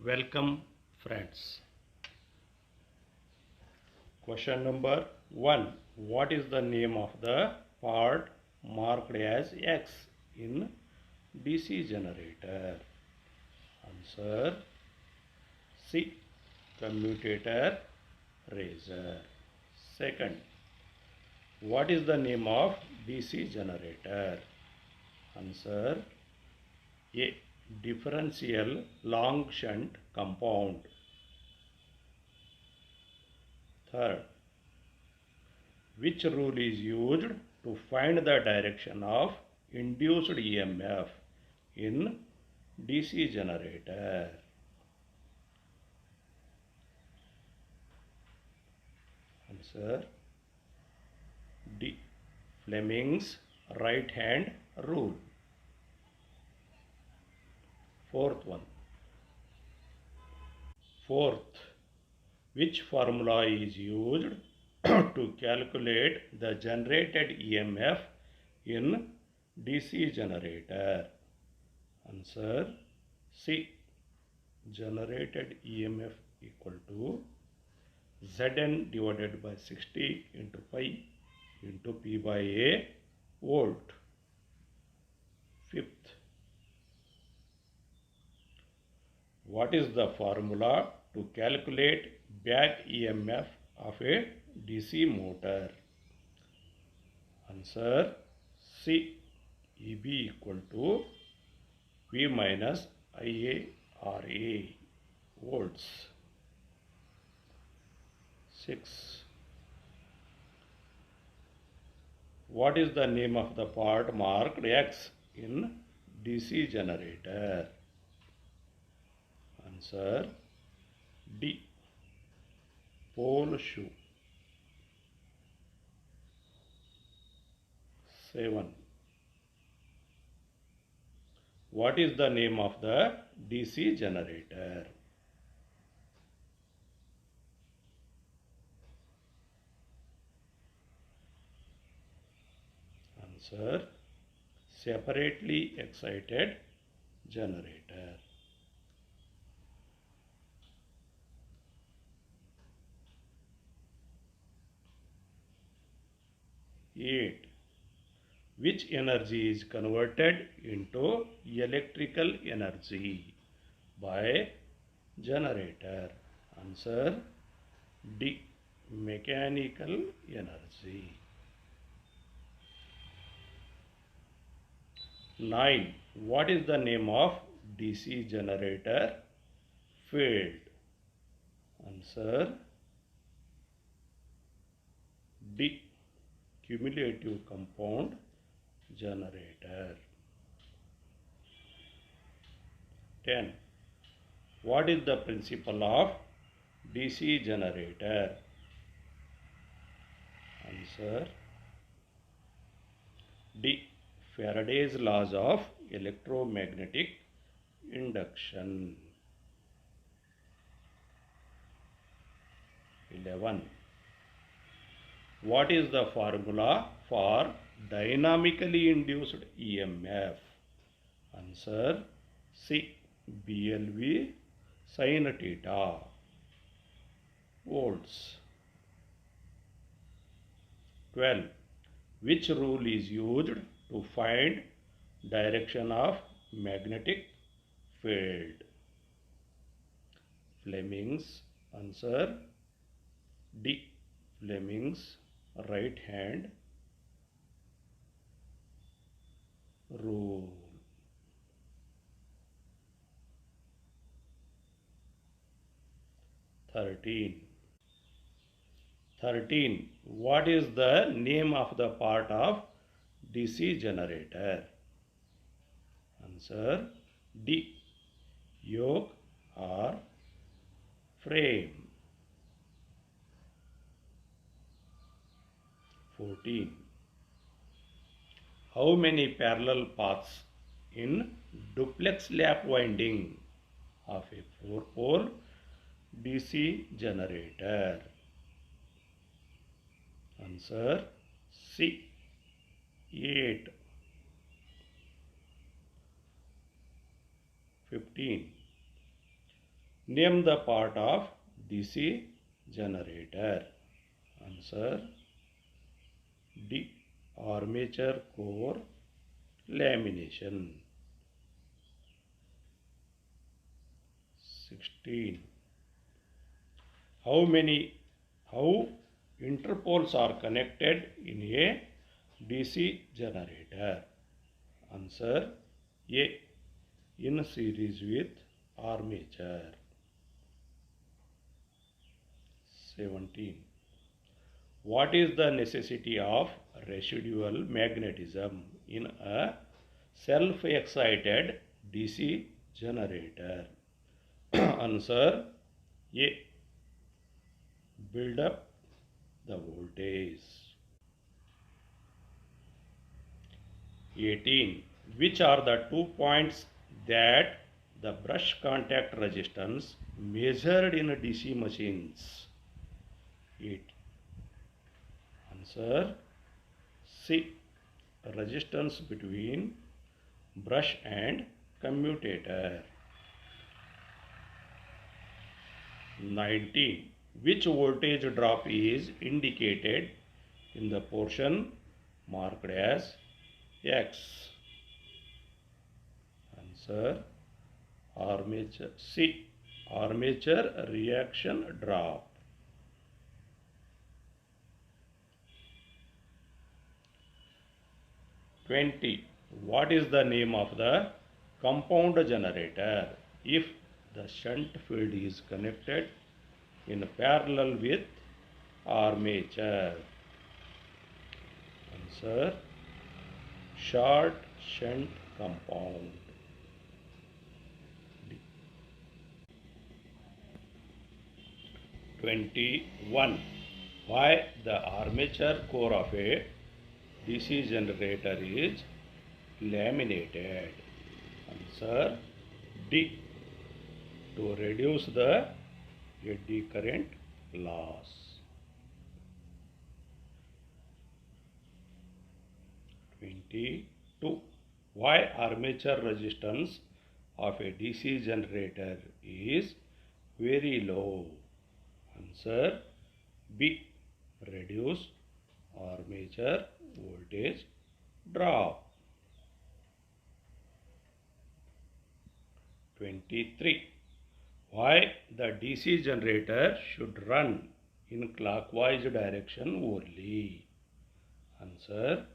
Welcome friends. Question number 1. What is the name of the part marked as X in DC generator? Answer C. Commutator razor. Second, what is the name of DC generator? Answer A. Differential long shunt compound. Third, which rule is used to find the direction of induced EMF in DC generator? Answer D. Fleming's right hand rule. Fourth, which formula is used to calculate the generated EMF in DC generator? Answer C. Generated EMF equal to Zn divided by 60 into pi into P by A volt. Fifth, what is the formula to calculate back EMF of a DC motor? Answer C. EB equal to V minus IaRa volts. 6. What is the name of the part marked X in DC generator? Answer D. Pole shoe. 7. What is the name of the DC generator? Answer separately excited generator. 8. Which energy is converted into electrical energy by generator? Answer D. Mechanical energy. 9. What is the name of DC generator field? Answer D. Cumulative compound generator. 10. What is the principle of DC generator? Answer D. Faraday's laws of electromagnetic induction. 11. What is the formula for dynamically induced EMF? Answer C. BLV sin theta volts. 12. Which rule is used to find direction of magnetic field? Fleming's. Answer D. Fleming's right hand rule. 13. What is the name of the part of DC generator? Answer D. Yoke or frame. 14. How many parallel paths in duplex lap winding of a 4-pole DC generator? Answer C. 8. 15. Name the part of DC generator. Answer D. Armature core lamination. 16. How interpoles are connected in a DC generator? Answer A. In series with armature. 17. What is the necessity of residual magnetism in a self-excited DC generator? Answer A. Build up the voltage. 18. Which are the 2 points that the brush contact resistance measured in DC machines? 8. Answer C. Resistance between brush and commutator. 19. Which voltage drop is indicated in the portion marked as X? Answer armature C. Armature reaction drop. 20. What is the name of the compound generator if the shunt field is connected in parallel with armature? Answer short shunt compound. 21. Why the armature core of a DC generator is laminated? Answer D. To reduce the eddy current loss. 22. Why armature resistance of a DC generator is very low? Answer B. Reduce armature voltage drop. 23. Why the DC generator should run in clockwise direction only? Answer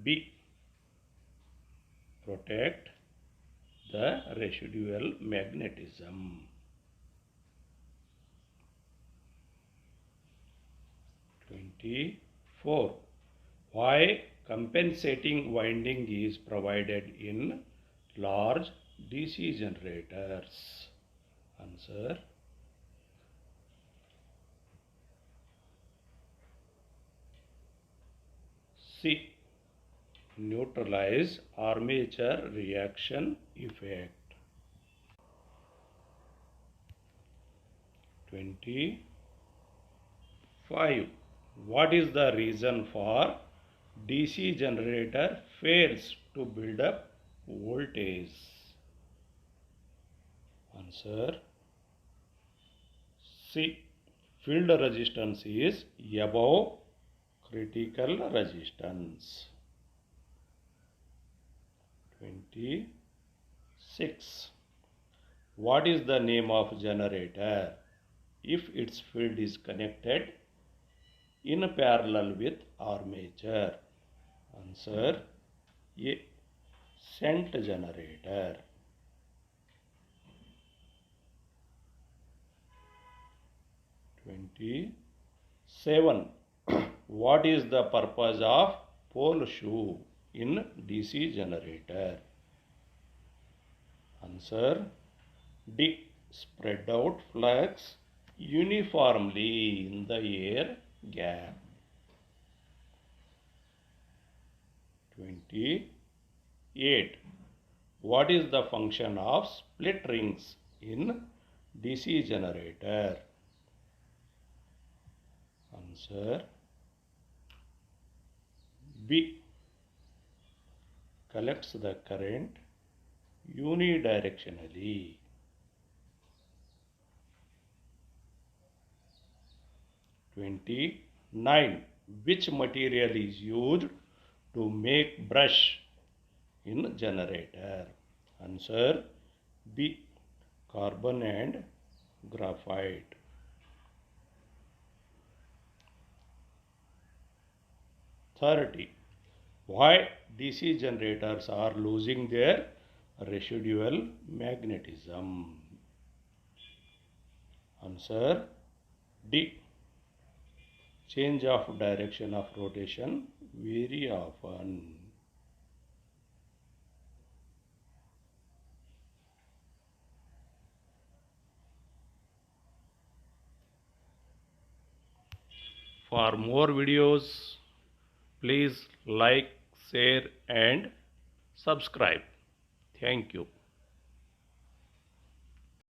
B. Protect the residual magnetism. 24. Why compensating winding is provided in large DC generators? Answer C. Neutralize armature reaction effect. 25. What is the reason for DC generator fails to build up voltage? Answer C. Field resistance is above critical resistance. 26. What is the name of generator if its field is connected in parallel with armature? Answer A. Shunt generator. 27. What is the purpose of pole shoe in DC generator? Answer D. Spread out flux uniformly in the air gap. 28. What is the function of split rings in DC generator? Answer B. Collects the current unidirectionally. 29. Which material is used to make brush in generator? Answer B. Carbon and graphite. 30. Why DC generators are losing their residual magnetism? Answer D. Change of direction of rotation very often. For more videos, please like, share and subscribe. Thank you.